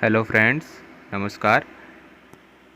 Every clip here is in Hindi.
हेलो फ्रेंड्स, नमस्कार।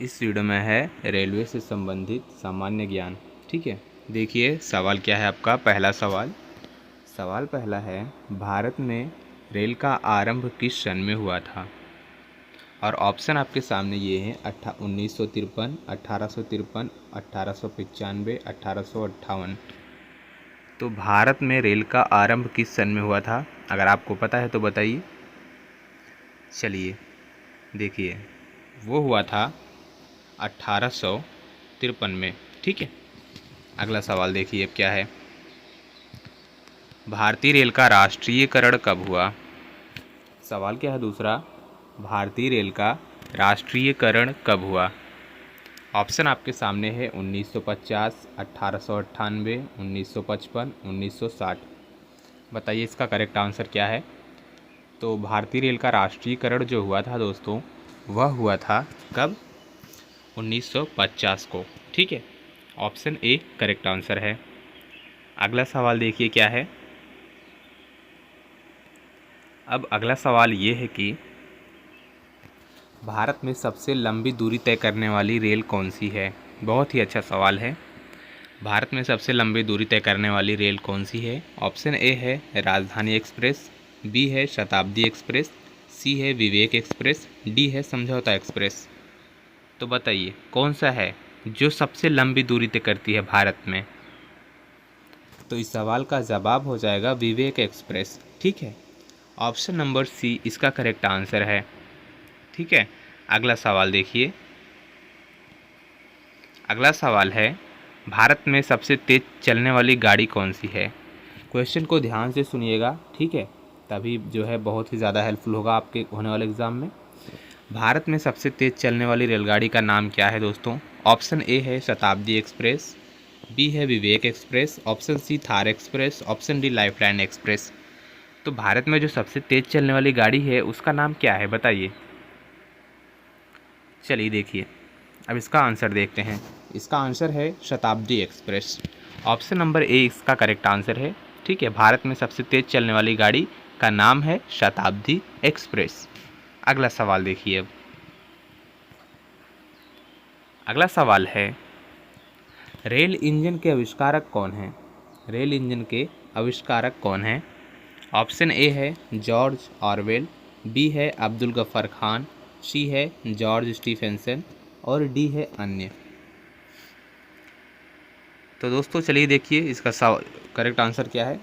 इस वीडियो में है रेलवे से संबंधित सामान्य ज्ञान। ठीक है, देखिए सवाल क्या है आपका। पहला सवाल पहला है, भारत में रेल का आरंभ किस सन में हुआ था? और ऑप्शन आपके सामने ये हैं 1953, 1853, 1895, 1858। तो भारत में रेल का आरंभ किस सन में हुआ था? अगर आपको पता है तो बताइए। चलिए देखिए, वो हुआ था 1853 में। ठीक है, अगला सवाल देखिए अब क्या है। भारतीय रेल का राष्ट्रीयकरण कब हुआ? सवाल क्या है दूसरा, भारतीय रेल का राष्ट्रीयकरण कब हुआ? ऑप्शन आपके सामने है 1950, 1898, 1955, 1960। बताइए इसका करेक्ट आंसर क्या है। तो भारतीय रेल का राष्ट्रीयकरण जो हुआ था दोस्तों, वह हुआ था कब? 1950 को। ठीक है, ऑप्शन ए करेक्ट आंसर है। अगला सवाल देखिए क्या है। अब अगला सवाल ये है कि भारत में सबसे लंबी दूरी तय करने वाली रेल कौन सी है? बहुत ही अच्छा सवाल है। भारत में सबसे लंबी दूरी तय करने वाली रेल कौन सी है? ऑप्शन ए है राजधानी एक्सप्रेस, बी है शताब्दी एक्सप्रेस, सी है विवेक एक्सप्रेस, डी है समझौता एक्सप्रेस। तो बताइए कौन सा है जो सबसे लंबी दूरी तय करती है भारत में? तो इस सवाल का जवाब हो जाएगा विवेक एक्सप्रेस। ठीक है, ऑप्शन नंबर सी इसका करेक्ट आंसर है। ठीक है, अगला सवाल देखिए। अगला सवाल है, भारत में सबसे तेज चलने वाली गाड़ी कौन सी है? क्वेश्चन को ध्यान से सुनिएगा, ठीक है, तभी जो है बहुत ही ज़्यादा हेल्पफुल होगा आपके होने वाले एग्ज़ाम में। भारत में सबसे तेज चलने वाली रेलगाड़ी का नाम क्या है दोस्तों? ऑप्शन ए है शताब्दी एक्सप्रेस, बी है Vivek express, option C Thar express, option D lifeline express. तो भारत में जो सबसे तेज चलने वाली गाड़ी है उसका नाम क्या है बताइए। चलिए देखिए, अब इसका आंसर देखते हैं। इसका आंसर है शताब्दी एक्सप्रेस। ऑप्शन नंबर ए इसका करेक्ट आंसर है। ठीक है, भारत में सबसे तेज चलने वाली गाड़ी का नाम है शताब्दी एक्सप्रेस। अगला सवाल देखिए। अब अगला सवाल है, रेल इंजन के आविष्कारक कौन हैं? रेल इंजन के आविष्कारक कौन हैं? ऑप्शन ए है जॉर्ज ऑरवेल, बी है अब्दुल गफ्फार खान, सी है जॉर्ज स्टीफेंसन और डी है अन्य। तो दोस्तों चलिए देखिए इसका करेक्ट आंसर क्या है।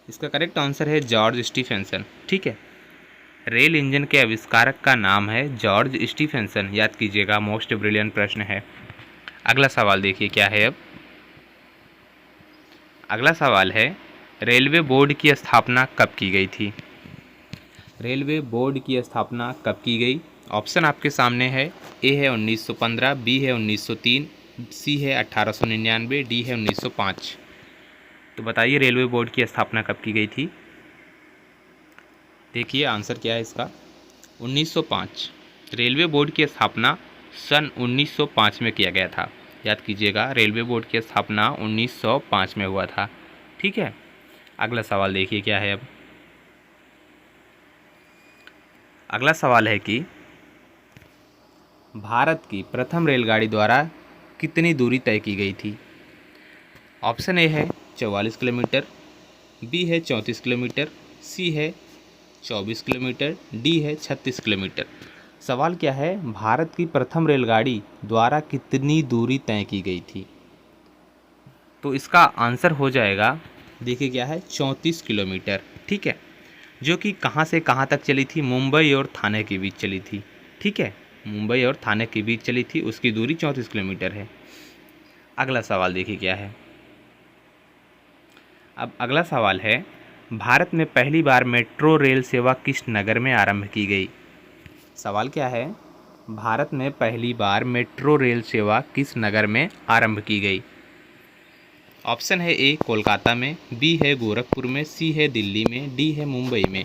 इसका करेक्ट आंसर है जॉर्ज स्टीफेंसन। ठीक है, रेल इंजन के आविष्कारक का नाम है जॉर्ज स्टीफेंसन। याद कीजिएगा, मोस्ट ब्रिलियंट प्रश्न है। अगला सवाल देखिए क्या है। अब अगला सवाल है, रेलवे बोर्ड की स्थापना कब की गई थी? रेलवे बोर्ड की स्थापना कब की गई? ऑप्शन आपके सामने है। ए है 1915, बी है 1903, सी है 1899, डी है 1905। तो बताइए रेलवे बोर्ड की स्थापना कब की गई थी? देखिए आंसर क्या है इसका, 1905। रेलवे बोर्ड की स्थापना सन 1905 में किया गया था। याद कीजिएगा, रेलवे बोर्ड की स्थापना 1905 में हुआ था। ठीक है, अगला सवाल देखिए क्या है। अब अगला सवाल है कि भारत की प्रथम रेलगाड़ी द्वारा कितनी दूरी तय की गई थी? ऑप्शन ए है 44 किलोमीटर, बी है 34 किलोमीटर, सी है 24 किलोमीटर, डी है 36 किलोमीटर। सवाल क्या है, भारत की प्रथम रेलगाड़ी द्वारा कितनी दूरी तय की गई थी? तो इसका आंसर हो जाएगा, देखिए क्या है, 34 किलोमीटर। ठीक है, जो कि कहाँ से कहाँ तक चली थी? मुंबई और थाने के बीच चली थी। ठीक है, मुंबई और थाने के बीच चली थी, उसकी दूरी 34 किलोमीटर है। अगला सवाल देखिए क्या है। अब अगला सवाल है, भारत में पहली बार मेट्रो रेल सेवा किस नगर में आरंभ की गई? सवाल क्या है, भारत में पहली बार मेट्रो रेल सेवा किस नगर में आरंभ की गई? ऑप्शन है ए कोलकाता में, बी है गोरखपुर में, सी है दिल्ली में, डी है मुंबई में।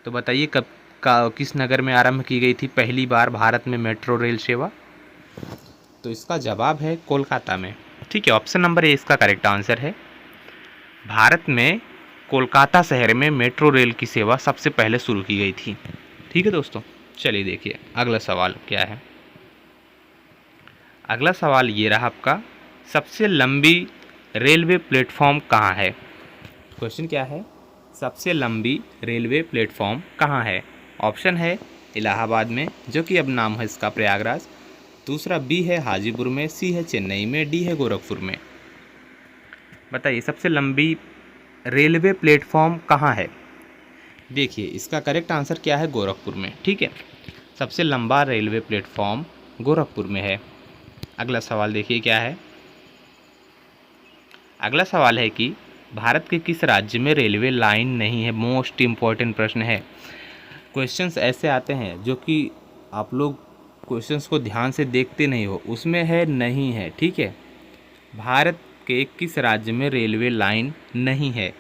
तो बताइए कब किस नगर में आरंभ की गई थी पहली बार भारत में मेट्रो रेल सेवा? तो इसका जवाब है कोलकाता में। ठीक है, ऑप्शन नंबर ए इसका करेक्ट आंसर है। भारत में कोलकाता शहर में मेट्रो रेल की सेवा सबसे पहले शुरू की गई थी। ठीक है दोस्तों, चलिए देखिए अगला सवाल क्या है। अगला सवाल ये रहा आपका, सबसे लंबी रेलवे प्लेटफॉर्म कहाँ है। क्वेश्चन क्या है, सबसे लंबी रेलवे प्लेटफॉर्म कहाँ है। ऑप्शन है इलाहाबाद में, जो कि अब नाम है इसका प्रयागराज, दूसरा बी है हाजीपुर में, सी है चेन्नई में, डी है गोरखपुर में। बताइए सबसे लंबी रेलवे प्लेटफॉर्म कहाँ है। देखिए इसका करेक्ट आंसर क्या है, गोरखपुर में। ठीक है, सबसे लंबा रेलवे प्लेटफॉर्म गोरखपुर में है। अगला सवाल देखिए क्या है। अगला सवाल है कि भारत के किस राज्य में रेलवे लाइन नहीं है। मोस्ट इम्पॉर्टेंट प्रश्न है। क्वेश्चंस ऐसे आते हैं जो कि आप लोग क्वेश्चंस को ध्यान से देखते नहीं हो, उसमें है नहीं है। ठीक है, भारत के किस राज्य में रेलवे लाइन नहीं है।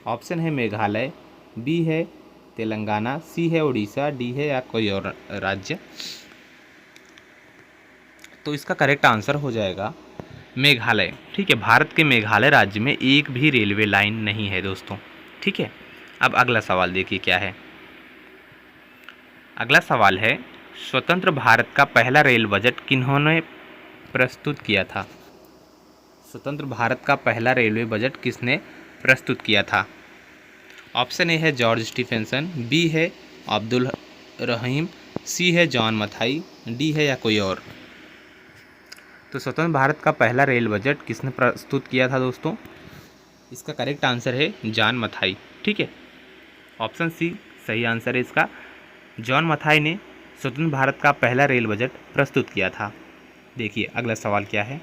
ऑप्शन है मेघालय, बी है तेलंगाना, सी है उड़ीसा, डी है या कोई और राज्य। तो इसका करेक्ट आंसर हो जाएगा मेघालय। ठीक है, भारत के मेघालय राज्य में एक भी रेलवे लाइन नहीं है दोस्तों। ठीक है, अब अगला सवाल देखिए क्या है। अगला सवाल है, स्वतंत्र भारत का पहला रेल बजट किन्होंने प्रस्तुत किया था। स्वतंत्र भारत का पहला रेलवे बजट किसने प्रस्तुत किया था। ऑप्शन ए है जॉर्ज स्टीफेंसन, बी है अब्दुल रहीम, सी है जॉन मथाई, डी है या कोई और। तो स्वतंत्र भारत का पहला रेल बजट किसने प्रस्तुत किया था दोस्तों। इसका करेक्ट आंसर है जॉन मथाई। ठीक है, ऑप्शन सी सही आंसर है इसका। जॉन मथाई ने स्वतंत्र भारत का पहला रेल बजट प्रस्तुत किया था। देखिए अगला सवाल क्या है।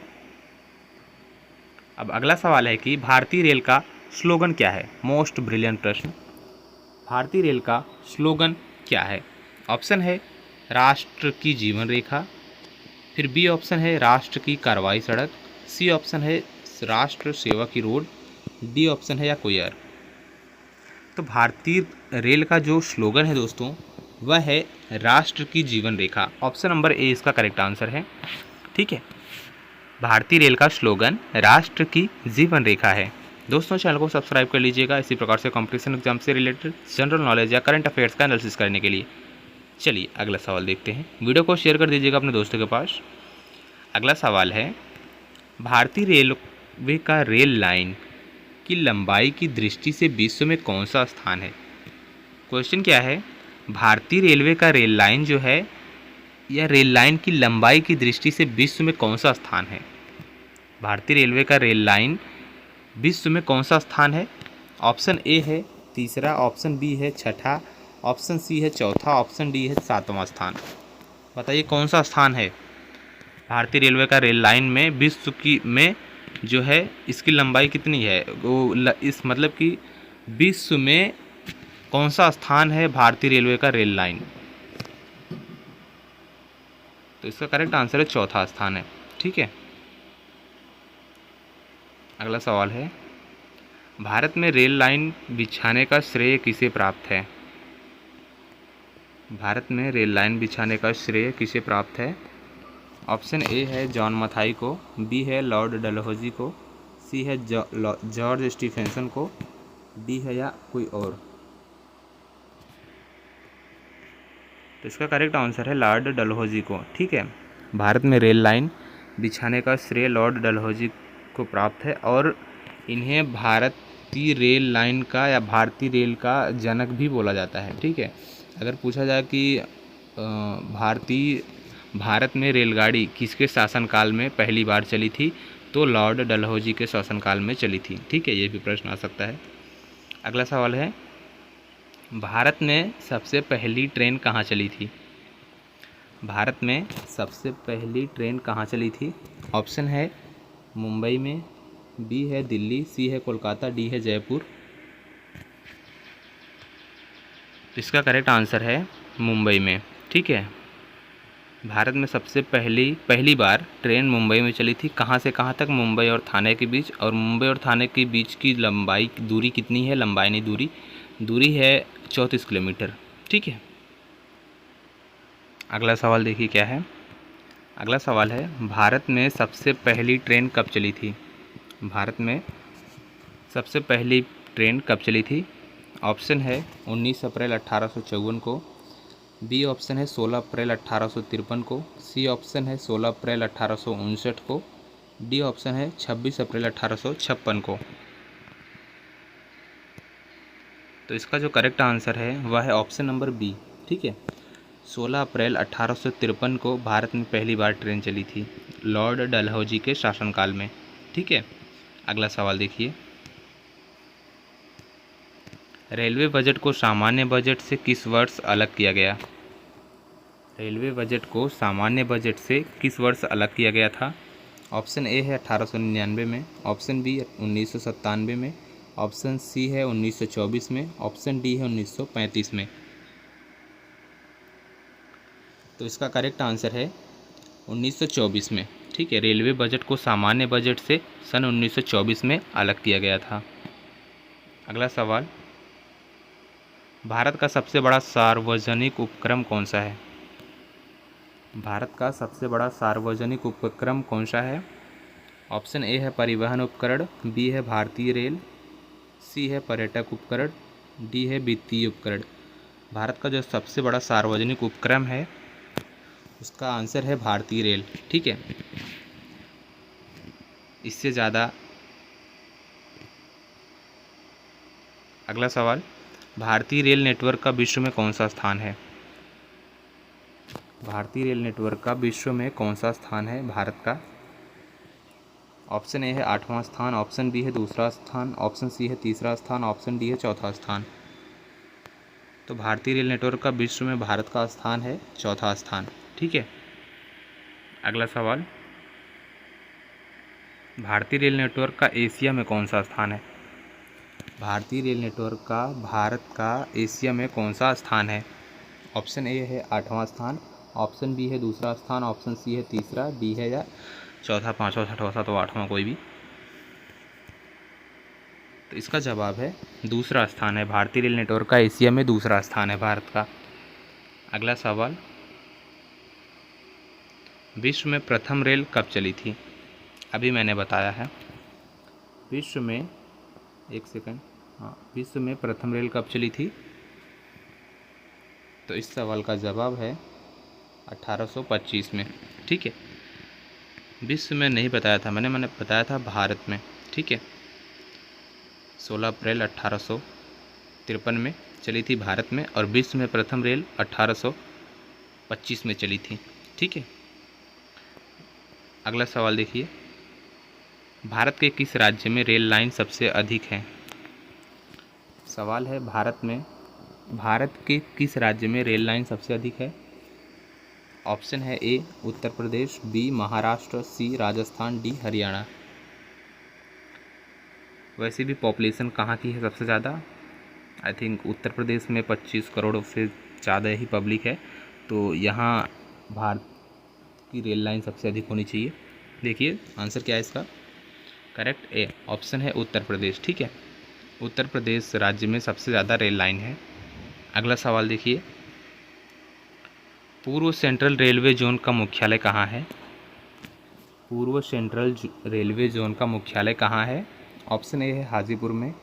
अब अगला सवाल है कि भारतीय रेल का स्लोगन क्या है। मोस्ट ब्रिलियंट प्रश्न, भारतीय रेल का स्लोगन क्या है। ऑप्शन है राष्ट्र की जीवन रेखा, फिर बी ऑप्शन है राष्ट्र की कार्रवाई सड़क, सी ऑप्शन है राष्ट्र सेवा की रोड, डी ऑप्शन है या कोई और। तो भारतीय रेल का जो स्लोगन है दोस्तों वह है राष्ट्र की जीवन रेखा। ऑप्शन नंबर ए इसका करेक्ट आंसर है। ठीक है, भारतीय रेल का स्लोगन राष्ट्र की जीवन रेखा है। दोस्तों चैनल को सब्सक्राइब कर लीजिएगा इसी प्रकार से कॉम्पिटिशन एग्जाम से रिलेटेड जनरल नॉलेज या करंट अफेयर्स का एनालिसिस करने के लिए। चलिए अगला सवाल देखते हैं। वीडियो को शेयर कर दीजिएगा अपने दोस्तों के पास। अगला सवाल है, भारतीय रेलवे का रेल लाइन की लंबाई की दृष्टि से विश्व में कौन सा स्थान है। क्वेश्चन क्या है, भारतीय रेलवे का रेल लाइन जो है या रेल लाइन की लंबाई की दृष्टि से विश्व में कौन सा स्थान है। भारतीय रेलवे का रेल लाइन विश्व में कौन सा स्थान है। ऑप्शन ए है तीसरा, ऑप्शन बी है छठा, ऑप्शन सी है चौथा, ऑप्शन डी है सातवां स्थान। बताइए कौन सा स्थान है भारतीय रेलवे का रेल लाइन में विश्व की में जो है इसकी लंबाई कितनी है वो इस मतलब कि विश्व में कौन सा स्थान है भारतीय रेलवे का रेल लाइन। तो इसका करेक्ट आंसर है चौथा स्थान है। ठीक है, अगला सवाल है, भारत में रेल लाइन बिछाने का श्रेय किसे प्राप्त है। भारत में रेल लाइन बिछाने का श्रेय किसे प्राप्त है। ऑप्शन ए है जॉन मथाई को, बी है लॉर्ड डलहौजी को, सी है जॉर्ज स्टीफेंसन को, डी है या कोई और। तो इसका करेक्ट आंसर है लॉर्ड डलहौजी को। ठीक है, भारत में रेल लाइन बिछाने का श्रेय लॉर्ड डलहौजी को प्राप्त है और इन्हें भारतीय रेल लाइन का या भारतीय रेल का जनक भी बोला जाता है। ठीक है, अगर पूछा जाए कि भारत में रेलगाड़ी किसके शासनकाल में पहली बार चली थी, तो लॉर्ड डलहौजी के शासनकाल में चली थी। ठीक है, ये भी प्रश्न आ सकता है। अगला सवाल है, भारत में सबसे पहली ट्रेन कहाँ चली थी। भारत में सबसे पहली ट्रेन कहाँ चली थी। ऑप्शन है मुंबई में, बी है दिल्ली, सी है कोलकाता, डी है जयपुर। इसका करेक्ट आंसर है मुंबई में। ठीक है, भारत में सबसे पहली बार ट्रेन मुंबई में चली थी। कहाँ से कहाँ तक, मुंबई और थाने के बीच, और मुंबई और थाने के बीच की लंबाई दूरी कितनी है, लंबाई नहीं दूरी है 34 किलोमीटर। ठीक है, अगला सवाल देखिए क्या है। अगला सवाल है, भारत में सबसे पहली ट्रेन कब चली थी। भारत में सबसे पहली ट्रेन कब चली थी। ऑप्शन है 19 अप्रैल 1854 को, बी ऑप्शन है 16 अप्रैल 1853 को, सी ऑप्शन है 16 अप्रैल 1859 को, डी ऑप्शन है 26 अप्रैल 1856 को। तो इसका जो करेक्ट आंसर है वह है ऑप्शन नंबर बी। ठीक है, 16 अप्रैल 1853 को भारत में पहली बार ट्रेन चली थी लॉर्ड डलहौजी के शासनकाल में। ठीक है, अगला सवाल देखिए, रेलवे बजट को सामान्य बजट से किस वर्ष अलग किया गया? रेलवे बजट को सामान्य बजट से किस वर्ष अलग किया गया था? ऑप्शन ए है 1899 में, ऑप्शन बी 1997 में, ऑप्शन सी है 1924 में, ऑप्शन डी है 1935 में। तो इसका करेक्ट आंसर है 1924 में। ठीक है, रेलवे बजट को सामान्य बजट से सन 1924 में अलग किया गया था। अगला सवाल, भारत का सबसे बड़ा सार्वजनिक उपक्रम कौन सा है? भारत का सबसे बड़ा सार्वजनिक उपक्रम कौन सा है? ऑप्शन ए है परिवहन उपकरण, बी है भारतीय रेल, सी है पर्यटक उपकरण, डी है वित्तीय उपकरण। भारत का जो सबसे बड़ा सार्वजनिक उपक्रम है उसका आंसर है भारतीय रेल। ठीक है, इससे ज़्यादा। अगला सवाल, भारतीय रेल नेटवर्क का विश्व में कौन सा स्थान है? भारतीय रेल नेटवर्क का विश्व में कौन सा स्थान है भारत का? ऑप्शन ए है 8वां स्थान, ऑप्शन बी है दूसरा स्थान, ऑप्शन सी है तीसरा स्थान, ऑप्शन डी है चौथा स्थान। तो भारतीय रेल नेटवर्क का विश्व में भारत का स्थान है चौथा स्थान। ठीक है, अगला सवाल, भारतीय रेल नेटवर्क का एशिया में कौन सा स्थान है? भारतीय रेल नेटवर्क का भारत का एशिया में कौन सा स्थान है? ऑप्शन ए है 8वां स्थान, ऑप्शन बी है दूसरा स्थान, ऑप्शन सी है तीसरा, डी है या चौथा, पाँचवा, छठवां, सातवां, आठवां, कोई भी। तो इसका जवाब है दूसरा स्थान है। भारतीय रेल नेटवर्क का एशिया में दूसरा स्थान है भारत का। अगला सवाल, विश्व में प्रथम रेल कब चली थी? अभी मैंने बताया है। विश्व में, एक सेकंड, हाँ, विश्व में प्रथम रेल कब चली थी? तो इस सवाल का जवाब है 1825 में। ठीक है, विश्व में नहीं बताया था मैंने बताया था भारत में। ठीक है, 16 अप्रैल 1853 में चली थी भारत में, और विश्व में प्रथम रेल 1825 में चली थी। ठीक है, अगला सवाल देखिए, भारत के किस राज्य में रेल लाइन सबसे अधिक है? सवाल है, भारत के किस राज्य में रेल लाइन सबसे अधिक है? ऑप्शन है ए उत्तर प्रदेश, बी महाराष्ट्र, सी राजस्थान, डी हरियाणा। वैसे भी पॉपुलेशन कहाँ की है सबसे ज़्यादा? आई थिंक उत्तर प्रदेश में 25 करोड़ से ज़्यादा ही पब्लिक है, तो यहाँ भारत की रेल लाइन सबसे अधिक होनी चाहिए। देखिए आंसर क्या है इसका, करेक्ट ए ऑप्शन है उत्तर प्रदेश। ठीक है, उत्तर प्रदेश राज्य में सबसे ज़्यादा रेल लाइन है। अगला सवाल देखिए, पूर्व सेंट्रल रेलवे जोन का मुख्यालय कहाँ है? पूर्व सेंट्रल रेलवे जोन का मुख्यालय कहाँ है? ऑप्शन ए है हाजीपुर में,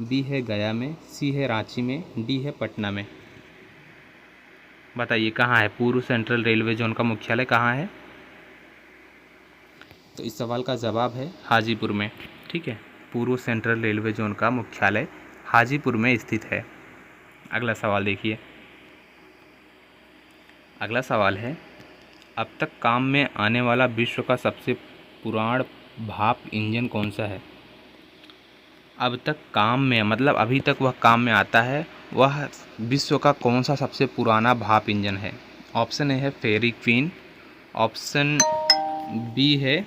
बी है गया में, सी है रांची में, डी है पटना में। बताइए कहाँ है पूर्व सेंट्रल रेलवे जोन का मुख्यालय कहाँ है? तो इस सवाल का जवाब है हाजीपुर में। ठीक है, पूर्व सेंट्रल रेलवे जोन का मुख्यालय हाजीपुर में स्थित है। अगला सवाल देखिए, अगला सवाल है, अब तक काम में आने वाला विश्व का सबसे पुराना भाप इंजन कौन सा है? अब तक काम में मतलब अभी तक वह काम में आता है, वह विश्व का कौन सा सबसे पुराना भाप इंजन है? ऑप्शन ए है फेरी क्वीन, ऑप्शन बी है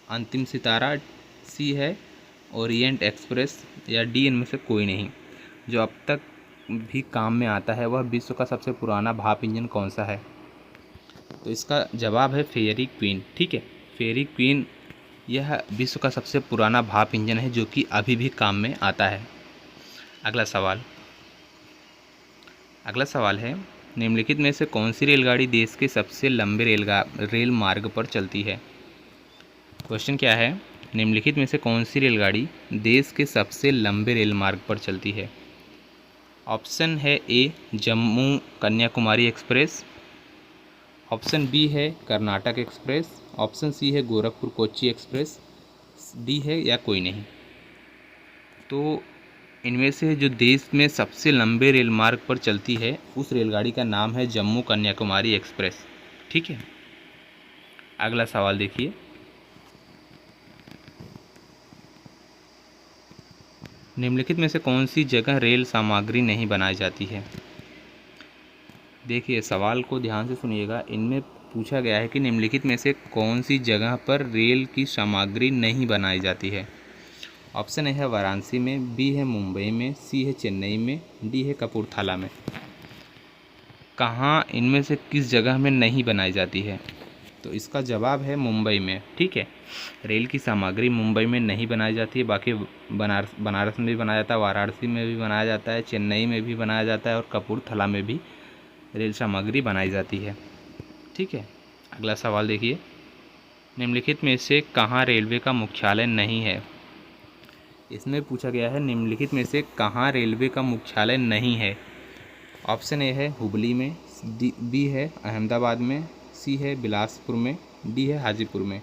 अंतिम सितारा, सी है ओरिएंट एक्सप्रेस, या डी इनमें से कोई नहीं। जो अब तक भी काम में आता है वह विश्व का सबसे पुराना भाप इंजन कौन सा है? तो इसका जवाब है फेरी क्वीन। ठीक है, फेरी क्वीन यह विश्व का सबसे पुराना भाप इंजन है जो कि अभी भी काम में आता है। अगला सवाल है, निम्नलिखित में से कौन सी रेलगाड़ी देश के सबसे लंबे रेल मार्ग पर चलती है? क्वेश्चन क्या है, निम्नलिखित में से कौन सी रेलगाड़ी देश के सबसे लंबे रेल मार्ग पर चलती है? ऑप्शन है A Jammu Kanyakumari express, option B है कर्नाटक एक्सप्रेस, ऑप्शन सी है गोरखपुर कोच्चि एक्सप्रेस, डी है या कोई नहीं। तो इनमें से जो देश में सबसे लंबे रेल मार्ग पर चलती है उस रेलगाड़ी का नाम है जम्मू कन्याकुमारी एक्सप्रेस। ठीक है, अगला सवाल देखिए। निम्नलिखित में से कौन सी जगह रेल सामग्री नहीं बनाई जाती है। देखिए सवाल को ध्यान से सुनिएगा। इनमें पूछा गया है कि निम्नलिखित में से कौन सी जगह पर रेल की सामग्री नहीं बनाई जाती है। ऑप्शन ए है वाराणसी में, बी है मुंबई में, सी है चेन्नई में, डी है कपूरथला में। कहाँ इनमें से किस जगह में नहीं बनाई जाती है? तो इसका जवाब है मुंबई में। ठीक है, रेल की सामग्री मुंबई में नहीं बनाई जाती है, बाकी बनारस में भी बनाया जाता है, वाराणसी में भी बनाया जाता है, चेन्नई में भी बनाया जाता है और कपूरथला में भी रेल सामग्री बनाई जाती है। ठीक है, अगला सवाल देखिए। निम्नलिखित में से कहाँ रेलवे का मुख्यालय नहीं है? इसमें पूछा गया है निम्नलिखित में से कहाँ रेलवे का मुख्यालय नहीं है। ऑप्शन ए है हुबली में, बी है अहमदाबाद में, सी है बिलासपुर में, डी है हाजीपुर में।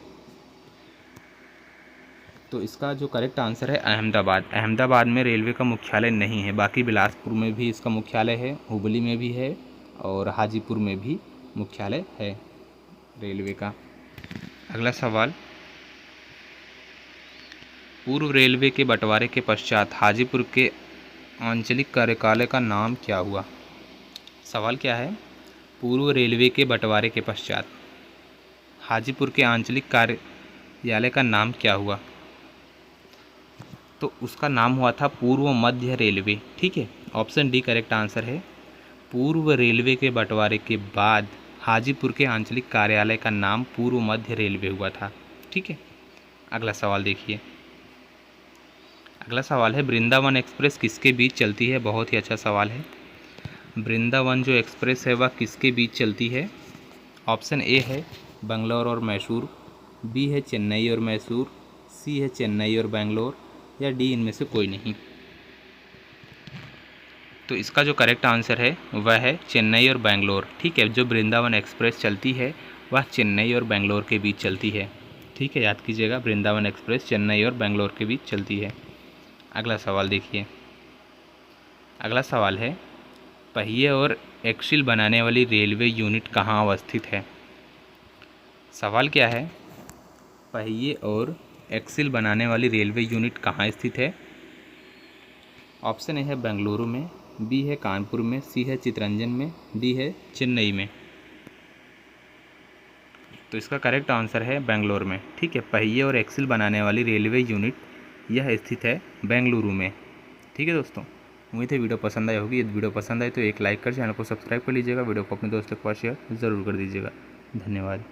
तो इसका जो करेक्ट आंसर है अहमदाबाद। अहमदाबाद में रेलवे का मुख्यालय नहीं है, बाकी बिलासपुर में भी इसका मुख्यालय है, हुबली में भी है और हाजीपुर में भी मुख्यालय है रेलवे का। अगला सवाल, पूर्व रेलवे के बंटवारे के पश्चात हाजीपुर के आंचलिक कार्यालय का नाम क्या हुआ? सवाल क्या है? पूर्व रेलवे के बंटवारे के पश्चात हाजीपुर के आंचलिक कार्यालय का नाम क्या हुआ? तो उसका नाम हुआ था पूर्व मध्य रेलवे। ठीक है, ऑप्शन डी करेक्ट आंसर है। पूर्व रेलवे के बंटवारे के बाद हाजीपुर के आंचलिक कार्यालय का नाम पूर्व मध्य रेलवे हुआ था। ठीक है, अगला सवाल देखिए। अगला सवाल है वृंदावन एक्सप्रेस किसके बीच चलती है? बहुत ही अच्छा सवाल है। वृंदावन जो एक्सप्रेस है वह किसके बीच चलती है? ऑप्शन ए है बंगलौर और मैसूर, बी है चेन्नई और मैसूर, सी है चेन्नई और बेंगलोर, या डी इनमें से कोई नहीं। तो इसका जो करेक्ट आंसर है वह है चेन्नई और बेंगलोर। ठीक है, जो वृंदावन एक्सप्रेस चलती है वह चेन्नई और बेंगलोर के बीच चलती है। ठीक है, याद कीजिएगा, वृंदावन एक्सप्रेस चेन्नई और बेंगलोर के बीच चलती है। अगला सवाल देखिए। अगला सवाल है पहिए और एक्सिल बनाने वाली रेलवे यूनिट कहाँ अवस्थित है? सवाल क्या है? पहिए और एक्सिल बनाने वाली रेलवे यूनिट कहाँ स्थित है? ऑप्शन ए है बेंगलुरु में, बी है कानपुर में, सी है चितरंजन में, डी है चेन्नई में। तो इसका करेक्ट आंसर है बेंगलुरु में। ठीक है, पहिए और एक्सिल बनाने वाली रेलवे यूनिट यह स्थित है बेंगलुरु में। ठीक है दोस्तों, उम्मीद है वीडियो पसंद आई होगी। यदि वीडियो पसंद आए तो एक लाइक कर चैनल को सब्सक्राइब कर लीजिएगा। वीडियो को अपने दोस्तों के पास शेयर ज़रूर कर दीजिएगा। धन्यवाद।